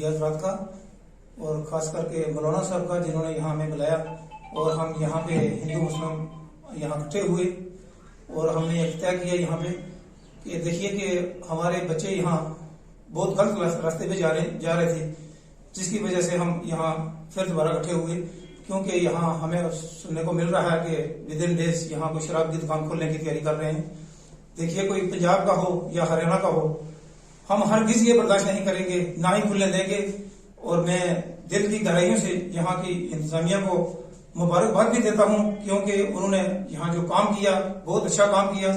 Media हजरात का और खास करके मौलाना साहब का, जिन्होंने यहाँ हमें बुलाया और हम यहाँ पे हिंदू मुस्लिम यहाँ इकट्ठे हुए और हमने एक तय किया यहाँ पे कि देखिए कि हमारे बच्चे यहाँ बहुत गलत रास्ते पे जा रहे थे, जिसकी वजह से हम यहाँ फिर दोबारा इकट्ठे हुए, क्योंकि यहाँ हमें सुनने को मिल रहा है कि विद इन डेज यहाँ कोई शराब की दुकान खोलने की तैयारी कर रहे हैं। देखिए, कोई पंजाब का हो या हरियाणा का हो, हम हरगिज ये बर्दाश्त नहीं करेंगे, ना ही खुलने देंगे। और मैं दिल की गहराइयों से यहाँ की इंतजामिया को मुबारकबाद भी देता हूँ, क्योंकि उन्होंने यहाँ जो काम किया बहुत अच्छा काम किया,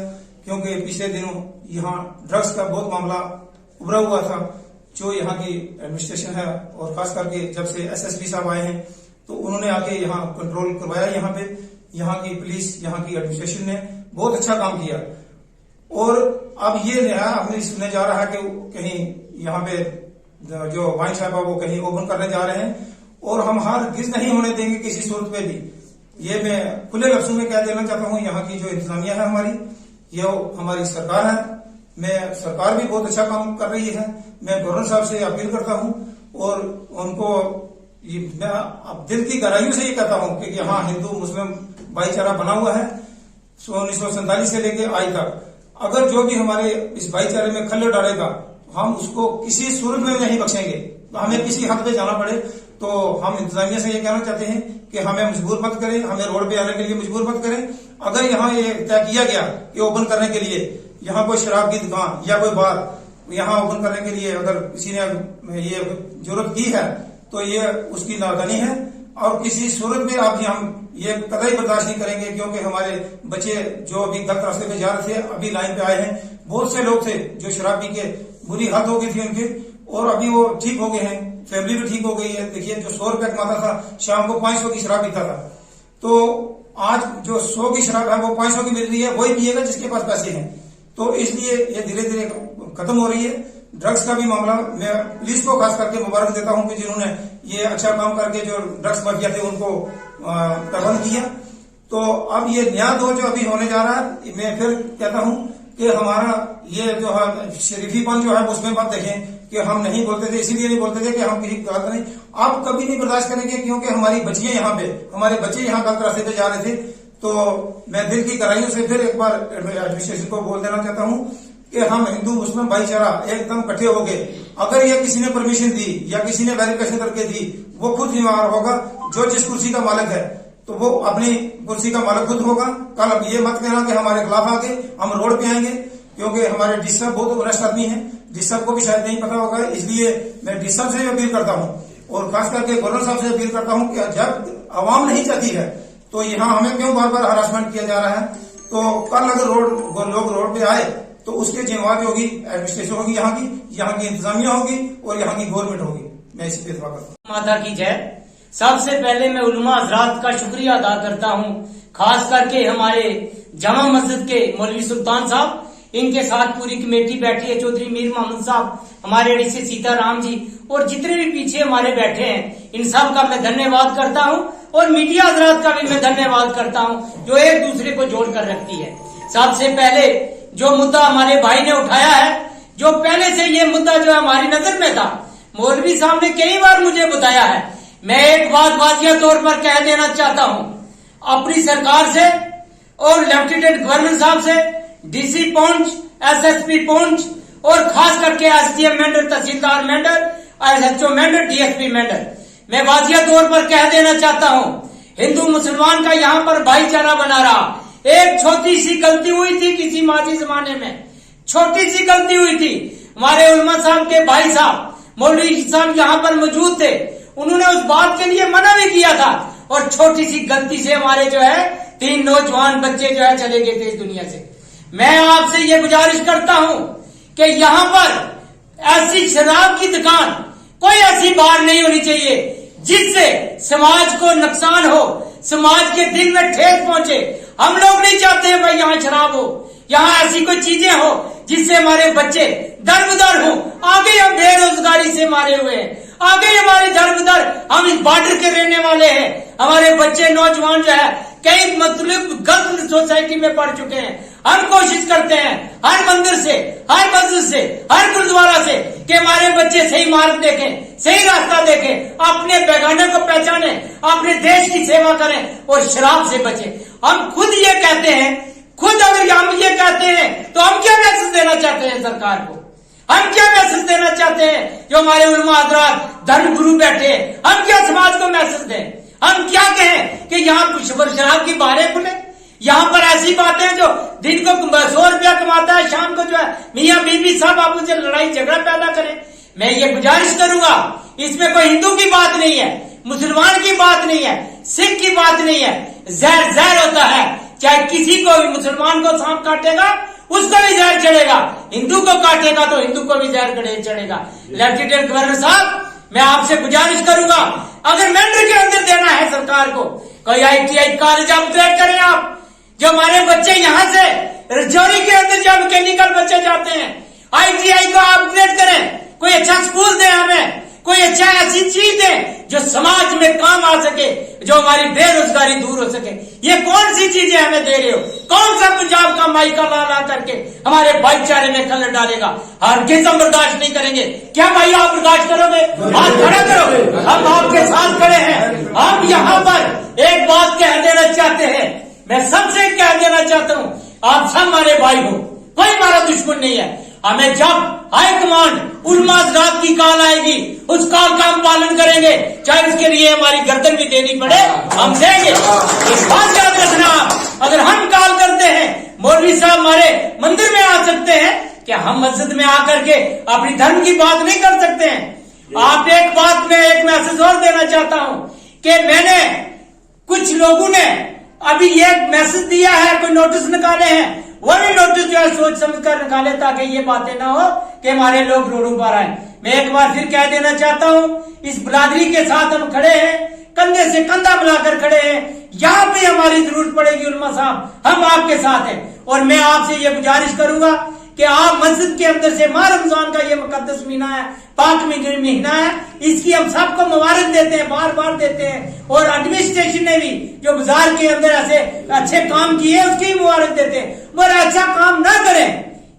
क्योंकि पिछले दिनों यहाँ ड्रग्स का बहुत मामला उभरा हुआ था। जो यहाँ की एडमिनिस्ट्रेशन है और खास करके जब से एसएसपी साहब आए हैं तो उन्होंने आके यहाँ कंट्रोल करवाया। यहाँ पे यहाँ की पुलिस, यहाँ की एडमिनिस्ट्रेशन ने बहुत अच्छा काम किया। और अब ये नया हमें सुनने जा रहा है कि कहीं यहाँ पे जो वाइन शॉप है वो कहीं ओपन करने जा रहे हैं, और हम हरगिज नहीं होने देंगे किसी सूरत में भी। ये मैं खुले लफ्जों में कह देना चाहता हूँ, यहाँ की जो इंतजामिया है हमारी, ये हमारी सरकार है, मैं सरकार भी बहुत अच्छा काम कर रही है। मैं गवर्नर साहब से अपील करता हूँ और उनको मैं अब दिल की गहराइयों से ये कहता हूँ कि यहाँ हिंदू मुस्लिम भाईचारा बना हुआ है 1947 से लेके आज तक। अगर जो भी हमारे इस भाईचारे में खल्ल डालेगा, हम उसको किसी सूरत में नहीं बख्शेंगे। हमें किसी हद पे जाना पड़े तो हम इंतजामिया से ये कहना चाहते हैं कि हमें मजबूर मत करें, हमें रोड पे आने के लिए मजबूर मत करें। अगर यहाँ ये तय किया गया कि ओपन करने के लिए यहाँ कोई शराब की दुकान या कोई बार यहाँ ओपन करने के लिए अगर किसी ने ये जरूरत की है तो ये उसकी नादानी है, और किसी सूरत में आप हम ये कतई बर्दाश्त नहीं करेंगे, क्योंकि हमारे बच्चे जो अभी गलत रास्ते पे जा रहे थे अभी लाइन पे आए हैं। बहुत से लोग थे जो शराब पी के बुरी हालत हो गई थी उनके, और अभी वो ठीक हो गए हैं, फैमिली भी ठीक हो गई है। देखिए, जो 100 रुपया कमाता था शाम को 500 की शराब पीता था, तो आज जो 100 की शराब है वो 500 की मिल रही है, वही पिएगा जिसके पास पैसे हैं। तो इसलिए ये धीरे धीरे खत्म हो रही है। ड्रग्स का भी मामला मैं पुलिस को खास करके मुबारक देता हूं कि जिन्होंने ये अच्छा काम करके जो ड्रग्स माफिया थे उनको प्रबंध किया। तो अब ये नया दौर जो अभी होने जा रहा है, मैं फिर कहता हूं कि हमारा ये जो है शरीफीपन जो है उसमें मत देखें कि हम नहीं बोलते थे, इसीलिए नहीं बोलते थे कि हम किसी गलत नहीं, आप कभी नहीं बर्दाश्त करेंगे, क्योंकि हमारी बच्चियां यहाँ पे, हमारे बच्चे यहाँ गलत रास्ते पे जा रहे थे। तो मैं दिल की गहराइयों से फिर एक बार एडमिनिस्ट्रेशन को बोल देना चाहता हूँ कि हम हिंदू मुस्लिम भाईचारा एकदम इकट्ठे हो गए। अगर ये किसी ने परमिशन दी या किसी ने वेरिफिकेशन करके दी, वो खुद जिम्मेवार होगा। जो जिस कुर्सी का मालिक है तो वो अपनी कुर्सी का मालिक खुद होगा। कल अब ये मत कहना कि हमारे खिलाफ आके हम रोड पे आएंगे, क्योंकि हमारे डी साहब बहुत वरिष्ठ आदमी है, डी साहब को भी शायद नहीं पता होगा। इसलिए मैं डी साहब से अपील करता हूँ और खास करके गवर्नर साहब से अपील करता हूँ कि जब आवाम नहीं चाहती है तो यहाँ हमें क्यों बार बार हरासमेंट किया जा रहा है। तो कल अगर लोग रोड पे आए तो उसके जिम्मेवार होगी एडमिनिस्ट्रेशन होगी, यहाँ की इंतजामिया होगी और यहाँ की गवर्नमेंट होगी। मैं इसी पे इत्तेफाक करता हूँ। माता की जय। सबसे पहले मैं उलमा हजरात का शुक्रिया अदा करता हूँ, खास करके हमारे जामा मस्जिद के मौलवी सुल्तान साहब, इनके साथ पूरी कमेटी बैठी है, चौधरी मीर मोहम्मद साहब, हमारे एडीसी सीताराम जी, और जितने भी पीछे हमारे बैठे हैं, इन सब का मैं धन्यवाद करता हूँ। और मीडिया हजरात का भी मैं धन्यवाद करता हूँ जो एक दूसरे को जोड़ कर रखती है। सबसे पहले जो मुद्दा हमारे भाई ने उठाया है, जो पहले से ये मुद्दा जो हमारी नजर में था, मौलवी साहब ने कई बार मुझे बताया है। मैं एक बात वाजिया तौर पर कह देना चाहता हूँ अपनी सरकार से और लेफ्टिनेंट गवर्नर साहब से, डीसी पहुंच, एसएसपी पहुंच, और खास करके एसडीएम मेंढर, तहसीलदार मेंढर, एसएचओ मेंढर, डीएसपी मेंढर, मैं वाजिया तौर पर कह देना चाहता हूँ हिंदू मुसलमान का यहाँ पर भाईचारा बना रहा। एक छोटी सी गलती हुई थी किसी माजी जमाने में, छोटी सी गलती हुई थी। हमारे उलमा साहब के भाई साहब मौलवी साहब यहाँ पर मौजूद थे, उन्होंने उस बात के लिए मना भी किया था, और छोटी सी गलती से हमारे जो है 3 नौजवान बच्चे जो है चले गए थे इस दुनिया से। मैं आपसे ये गुजारिश करता हूँ कि यहाँ पर ऐसी शराब की दुकान कोई ऐसी बार नहीं होनी चाहिए जिससे समाज को नुकसान हो, समाज के दिल में ठेस पहुंचे। हम लोग नहीं चाहते हैं भाई यहाँ शराब हो, यहाँ ऐसी कोई चीजें हो जिससे हमारे बच्चे दरबदर हो। आगे हम बेरोजगारी से मारे हुए हैं, आगे हमारी दरबदर, हम इस बॉर्डर के रहने वाले हैं, हमारे बच्चे नौजवान जो है कई मतलब गलत सोसाइटी में पड़ चुके हैं। हम कोशिश करते हैं हर मंदिर से, हर मस्जिद से, हर गुरुद्वारा से कि हमारे बच्चे सही मार्ग देखें, सही रास्ता देखें, अपने बेगाने को पहचाने, अपने देश की सेवा करें और शराब से बचें। हम खुद ये कहते हैं, खुद अगर हम ये कहते हैं तो हम क्या मैसेज देना चाहते हैं सरकार को? हम क्या मैसेज देना चाहते हैं जो हमारे उलमा हजरात धर्म गुरु बैठे, हम क्या समाज को मैसेज दें? हम क्या कहें कि यहाँ शराब की बारें खुले, यहाँ पर ऐसी बातें जो दिन को 100 रुपया कमाता है, शाम को जो है मियाँ बीबी साहब आपस में लड़ाई झगड़ा पैदा करें। मैं ये गुजारिश करूंगा, इसमें कोई हिंदू की बात नहीं है, मुसलमान की बात नहीं है, सिख की बात नहीं है। जहर जहर होता है, चाहे किसी को भी, मुसलमान को सांप काटेगा उसको भी जहर चढ़ेगा, हिंदू को काटेगा तो हिंदू को भी जहर चढ़ेगा। लेफ्टिनेंट गवर्नर साहब, मैं आपसे गुजारिश करूंगा, अगर मेंढर के अंदर देना है सरकार को, कोई ITI कॉलेज अपग्रेड करें आप, जो हमारे बच्चे यहाँ से रजौरी के अंदर जो मैकेनिकल बच्चे जाते हैं, ITI को अपग्रेड करें, कोई अच्छा स्कूल दे हमें, कोई अच्छा ऐसी चीज दे जो समाज में काम आ सके, जो हमारी बेरोजगारी दूर हो सके। ये कौन सी चीजें हमें दे रहे हो? कौन सा पंजाब का माइका ला ला करके हमारे भाईचारे में खलल डालेगा? हरगिज़ हम बर्दाश्त नहीं करेंगे। क्या भाई आप बर्दाश्त करोगे? हाथ खड़ा करो, हम आपके साथ खड़े हैं। हम यहाँ पर एक बात कह देना चाहते हैं, मैं सबसे कह देना चाहता हूँ, आप सब हमारे भाई हो, कोई हमारा दुश्मन नहीं है। हमें जब हाई कमांड उलमा हज़रात की कॉल आएगी, उस कॉल का हम पालन करेंगे, चाहे उसके लिए हमारी गर्दन भी देनी पड़े, हम देंगे। इस बात याद रखना, अगर हम कॉल करते हैं, मौलवी साहब हमारे मंदिर में आ सकते हैं, क्या हम मस्जिद में आकर के अपनी धर्म की बात नहीं कर सकते हैं? आप एक बात में एक मैसेज और देना चाहता हूं कि मैंने कुछ लोगों ने अभी ये मैसेज दिया है, कोई नोटिस निकाले हैं, वो भी नोटिस जो है सोच समझ कर निकाले ताकि ये बातें ना हो कि हमारे लोग रोडों पर आए। मैं एक बार फिर कह देना चाहता हूं, इस बिरादरी के साथ हम खड़े हैं, कंधे से कंधा मिलाकर खड़े हैं। यहाँ पे हमारी जरूरत पड़ेगी उलमा साहब, हम आपके साथ हैं। और मैं आपसे ये गुजारिश करूंगा कि आप मस्जिद के अंदर से माह रमजान का ये मुकद्दस महीना है, पाक महीना है, इसकी हम सबको मुबारक देते हैं, बार बार देते हैं। और एडमिनिस्ट्रेशन ने भी जो बाजार के अंदर ऐसे अच्छे काम किए उसकी मुबारक देते हैं। मगर अच्छा काम ना करें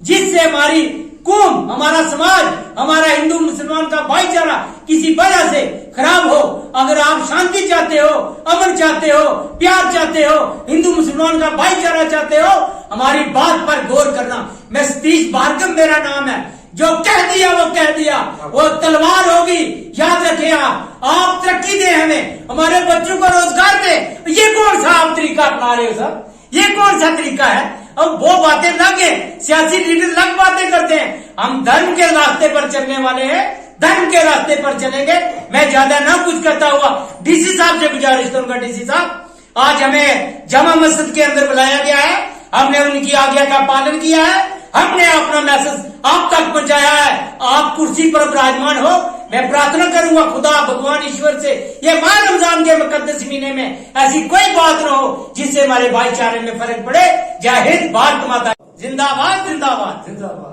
जिससे हमारी कौम, हमारा समाज, हमारा हिंदू मुसलमान का भाईचारा किसी वजह से खराब हो। अगर आप शांति चाहते हो, अमन चाहते हो, प्यार चाहते हो, हिंदू मुसलमान का भाईचारा चाहते हो, हमारी बात पर गौर करना। मैं सतीश भार्गव मेरा नाम है, जो कह दिया वो कह दिया, वो तलवार होगी, याद रखें। आप तरक्की दे, हमें हमारे बच्चों को रोजगार दे। ये कौन सा आप तरीका अपना रहे हो सर? ये कौन सा तरीका है? अब वो बातें लग है, सियासी लीडर लग बातें करते हैं। हम धर्म के रास्ते पर चलने वाले हैं, धर्म के रास्ते पर चलेंगे। मैं ज्यादा ना कुछ करता हुआ DC साहब से गुजारिश करूंगा, DC साहब, आज हमें जमा मस्जिद के अंदर बुलाया गया है, हमने उनकी आज्ञा का पालन किया है, हमने अपना मैसेज आप तक पहुंचाया है। आप कुर्सी पर विराजमान हो। मैं प्रार्थना करूंगा खुदा भगवान ईश्वर से, ये माह रमजान के मुकद्दस महीने में ऐसी कोई बात न हो जिससे हमारे भाईचारे में फर्क पड़े। जय हिंद, भारत माता जिंदाबाद, जिंदाबाद, जिंदाबाद।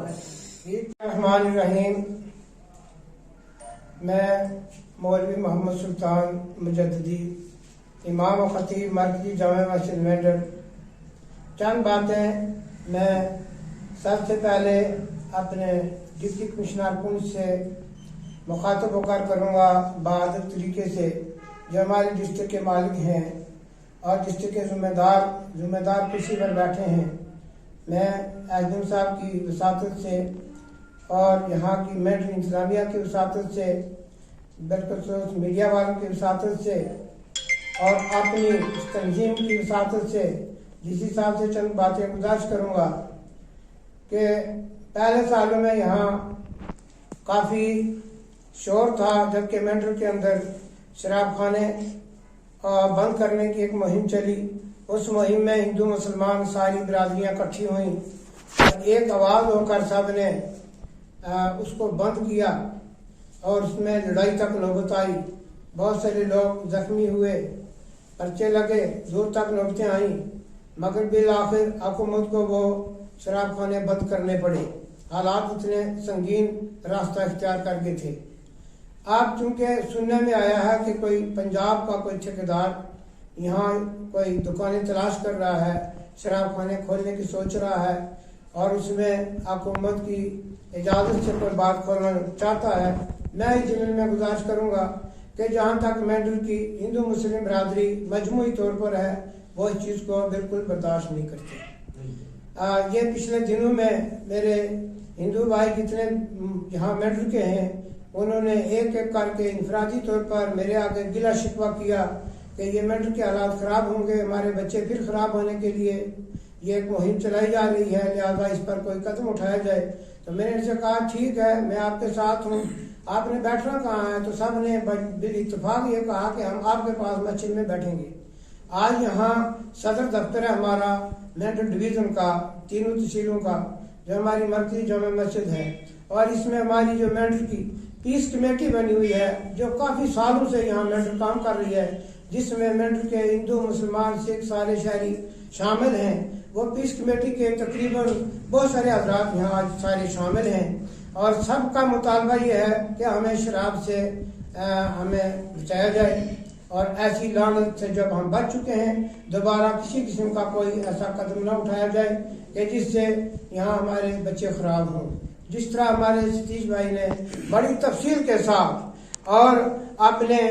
रहमान रहीम। मैं मौलवी मोहम्मद सुल्तान मुजद्दिदी, इमाम और खतीब मरकजी जामा मस्जिद मेंढर। चंद बातें मैं सबसे पहले अपने डिप्टी कमिश्नर पुंछ से मुखातब होकर करूँगा बहादुर तरीके से, जो हमारे डिस्ट्रिक्ट के मालिक हैं और डिस्ट्रिक्ट के जिम्मेदार कुर्सी पर बैठे हैं। मैं एसडीएम साहब की वसातत से और यहाँ की मेंढर इंतजामिया की वसातत से, बिलखसूस मीडिया वालों की वसातत से और अपनी तंजीम की वसातत से DC साहब से चंद बातें गुजारिश करूँगा कि पहले सालों में यहाँ काफ़ी शोर था, जबकि मेंढर के अंदर शराब खाने बंद करने की एक मुहिम चली। उस मुहिम में हिंदू मुसलमान सारी बिरादरियाँ इकट्ठी हुई और एक आवाज़ होकर सब ने उसको बंद किया और उसमें लड़ाई तक नौबत आई। बहुत सारे लोग जख्मी हुए, पर्चे लगे, दूर तक नौबतें आई, मगर बिल आखिर हुकूमत को वो शराब खाने बंद करने पड़े। हालात इतने संगीन रास्ता इख्तियार कर गए थे। अब चूंकि सुनने में आया है कि कोई पंजाब का कोई ठेकेदार यहाँ कोई दुकानें तलाश कर रहा है, शराब खाने खोलने की सोच रहा है और उसमें हुकूमत की इजाज़त से कोई बात खोलना चाहता है, मैं इस ज़मीन में गुजारिश करूँगा कि जहाँ तक मेंढर की हिंदू मुस्लिम बरादरी मजमूई तौर पर है, वो इस चीज़ को बिल्कुल बर्दाश्त नहीं करते। ये पिछले दिनों में मेरे हिंदू भाई जितने यहाँ मेंढर के हैं, उन्होंने एक एक करके इंफरादी तौर पर मेरे आगे गिला शिकवा किया कि ये मेंढर के हालात ख़राब होंगे, हमारे बच्चे फिर ख़राब होने के लिए ये एक मुहिम चलाई जा रही है, लिहाजा इस पर कोई कदम उठाया जाए। तो मैंने इनसे कहा ठीक है, मैं आपके साथ हूँ, आपने बैठना कहाँ है? तो सब ने बिल इत्तेफाक ये कहा कि हम आपके पास मस्जिद में बैठेंगे। आज यहाँ सदर दफ्तर है हमारा मेंढर डिवीज़न का, तीनों तहसीलों का, जो हमारी मरकज़ी जामा मस्जिद है, और इसमें हमारी जो मेंढर की पीस कमेटी बनी हुई है, जो काफ़ी सालों से यहाँ मेंढर काम कर रही है, जिसमें मेंढर के हिंदू मुसलमान सिख सारे शहरी शामिल हैं। वो पीस कमेटी के तकरीबन बहुत सारे हजरात यहाँ आज सारे शामिल हैं, और सबका मुतालबा ये है कि हमें शराब से हमें बचाया जाए, और ऐसी लानत से जब हम बच चुके हैं, दोबारा किसी किस्म का कोई ऐसा कदम न उठाया जाए कि जिससे यहाँ हमारे बच्चे खराब हों। जिस तरह हमारे सतीश भाई ने बड़ी तफसील के साथ और अपने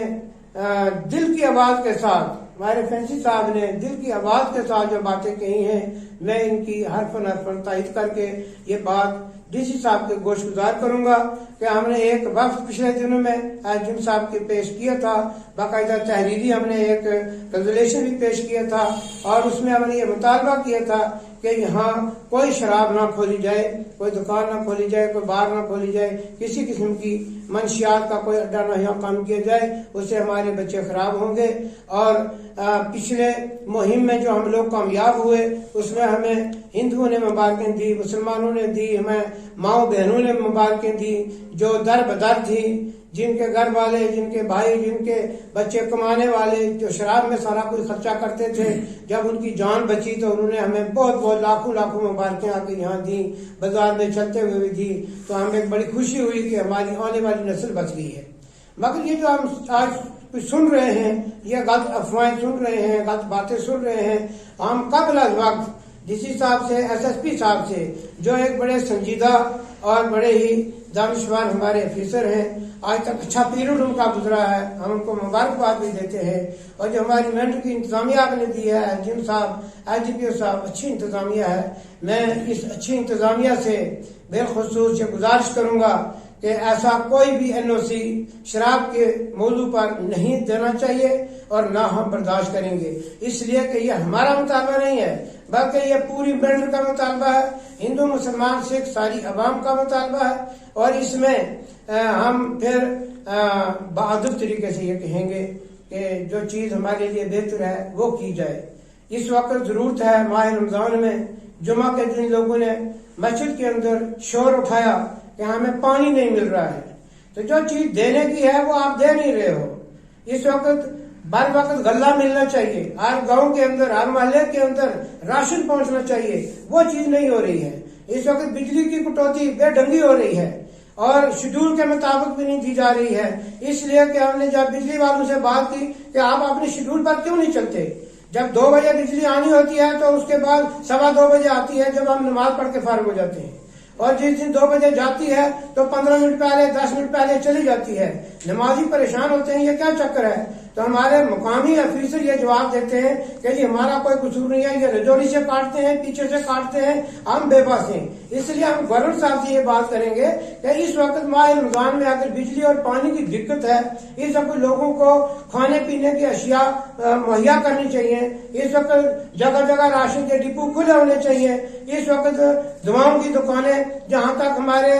दिल की आवाज़ के साथ, हमारे फैंसी साहब ने दिल की आवाज़ के साथ जो बातें कही हैं, मैं इनकी हरफन तायद करके ये बात डीसी साहब के गोशगुजार करूंगा कि हमने एक वक्त पिछले दिनों में एसडीएम साहब के पेश किया था, बाकायदा तहरीरी हमने एक रेजोल्यूशन भी पेश किया था, और उसमें हमने ये मुतालबा किया था कि यहाँ कोई शराब ना खोली जाए, कोई दुकान ना खोली जाए, कोई बार ना खोली जाए, किसी किस्म की मंशियात का कोई अड्डा ना यहाँ काम किया जाए, उससे हमारे बच्चे खराब होंगे। और पिछले मुहिम में जो हम लोग कामयाब हुए, उसमें हमें हिंदुओं ने मुबारकें दी, मुसलमानों ने दी, हमें माओ बहनों ने मुबारकें दी, जो दर बदर थी, जिनके घर वाले, जिनके भाई, जिनके बच्चे कमाने वाले, जो शराब में सारा कुछ खर्चा करते थे, जब उनकी जान बची तो उन्होंने हमें बहुत बहुत लाखों लाखों मुबारकें आके यहाँ दी, बाजार में चलते हुए भी दी। तो हमें एक बड़ी खुशी हुई कि हमारी आने वाली नस्ल बच गई है। मगर ये जो हम आज कुछ सुन रहे हैं, ये गलत अफवाहें सुन रहे हैं, गलत बातें सुन रहे हैं, हम कबल अज वक्त डीसी साहब से, एसएसपी साहब से, जो एक बड़े संजीदा और बड़े ही दानिशवर हमारे अफीसर हैं, आज तक अच्छा पीरियड उनका गुजरा है, हम उनको मुबारकबाद भी देते हैं। और जो हमारी मेंढर की इंतजामिया आपने दी है, एसडीएम साहब, एसडीपीओ साहब, अच्छी इंतजामिया है। मैं इस अच्छी इंतजामिया से बेखुसूस से गुजारिश करूंगा कि ऐसा कोई भी एनओसी शराब के मौजू पर नहीं देना चाहिए, और ना हम बर्दाश्त करेंगे, इसलिए कि ये हमारा मुतालबा नहीं है, बल्कि ये पूरी मेंढर का मुतालबा है, हिंदू मुसलमान सिख सारी अवाम का मुतालबा है। और इसमें हम फिर बहादुर तरीके से ये कहेंगे कि जो चीज हमारे लिए बेहतर है वो की जाए। इस वक्त जरूरत है, माह रमजान में जुमा के दिन लोगों ने मस्जिद के अंदर शोर उठाया कि हमें पानी नहीं मिल रहा है, तो जो चीज देने की है वो आप दे नहीं रहे हो। इस वक्त बर वक्त गल्ला मिलना चाहिए, हर गांव के अंदर, हर मोहल्ले के अंदर राशन पहुंचना चाहिए, वो चीज नहीं हो रही है। इस वक्त बिजली की कटौती बेढंगी हो रही है, और शेड्यूल के मुताबिक भी नहीं दी जा रही है, इसलिए कि हमने जब बिजली वालों से बात की कि आप अपने शेड्यूल पर क्यों नहीं चलते, जब 2 बजे बिजली आनी होती है तो उसके बाद 2:15 बजे आती है, जब हम नमाज पढ़ के फारिग हो जाते हैं, और जिस दिन 2 बजे जाती है तो 15 मिनट पहले, 10 मिनट पहले चली जाती है। नमाजी परेशान होते हैं, ये क्या चक्कर है? तो हमारे मुकामी अफीसर ये जवाब देते हैं कि जी हमारा कोई कसूर नहीं है, ये रजौरी से काटते हैं, पीछे से काटते हैं, हम बेबस हैं। इसलिए हम गवर्नर साहब से ये बात करेंगे कि इस वक्त माह रमजान में अगर बिजली और पानी की दिक्कत है, इस वक्त लोगों को खाने पीने की अशिया मुहैया करनी चाहिए, इस वक्त जगह जगह राशन के डिपो खुले होने चाहिए, इस वक्त दवाओं की दुकानें, जहाँ तक हमारे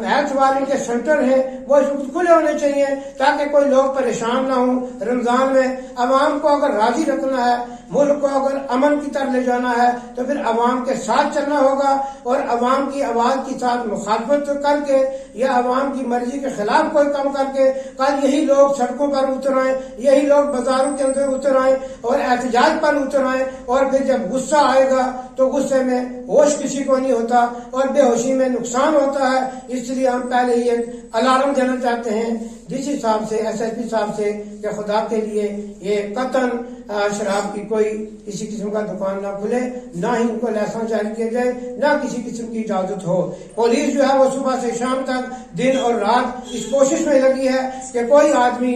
हेल्थ वाले के सेंटर हैं, वो इस वक्त खुले होने चाहिए, ताकि कोई लोग परेशान ना हो। रमजान में अवाम को अगर राजी रखना है, मुल्क को अगर अमन की तरफ ले जाना है, तो फिर अवाम के साथ चलना होगा, और अवाम की आवाज के साथ मुखालफत करके या अवाम की मर्जी के खिलाफ कोई काम करके कल यही लोग सड़कों पर उतर आए, यही लोग बाजारों के अंदर उतर आए और एहतजाज पर उतर आए, और फिर जब गुस्सा आएगा तो गुस्से में होश किसी को नहीं होता और बेहोशी में नुकसान होता है। इसलिए हम पहले ही एक अलार्म देना चाहते हैं डीसी साहब से, SSP साहब से कि खुदा के लिए ये कतन शराब की कोई किसी किस्म का दुकान ना खुले, ना ही उनको लाइसेंस जारी किया जाए, ना किसी किस्म की इजाजत हो। पुलिस जो है वो सुबह से शाम तक दिन और रात इस कोशिश में लगी है कि कोई आदमी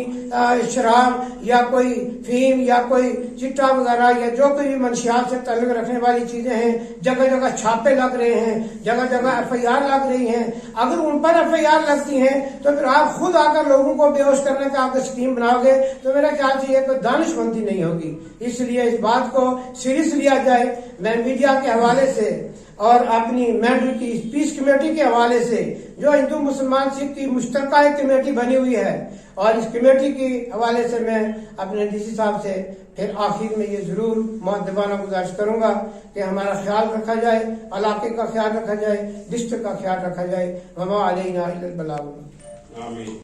शराब या कोई फीम या कोई चिट्टा वगैरह या जो कोई भी मंशियात से ताल्लुक रखने वाली चीजें हैं, जगह जगह छापे लग रहे हैं, जगह जगह FIR लग रही हैं। अगर उन पर FIR लगती हैं तो फिर आप खुद आकर लोगों को बेहोश करने का आप स्कीम बनाओगे तो मेरा ख्याल से ये कोई दानिशमंदी नहीं होगी। इसलिए इस बात को सीरियस लिया जाए। मैं मीडिया के हवाले से और अपनी मैंडल की पीस कमेटी के हवाले से, जो हिंदू मुसलमान सिख की मुश्तरका एक कमेटी बनी हुई है, और इस कमेटी के हवाले से मैं अपने डीसी साहब से फिर आखिर में ये जरूर मुअद्दबाना गुजारिश करूंगा कि हमारा ख्याल रखा जाए, इलाके का ख्याल रखा जाए, डिस्ट्रिक्ट का ख्याल रखा जाए। वमा अलैना इल्लल बलाग।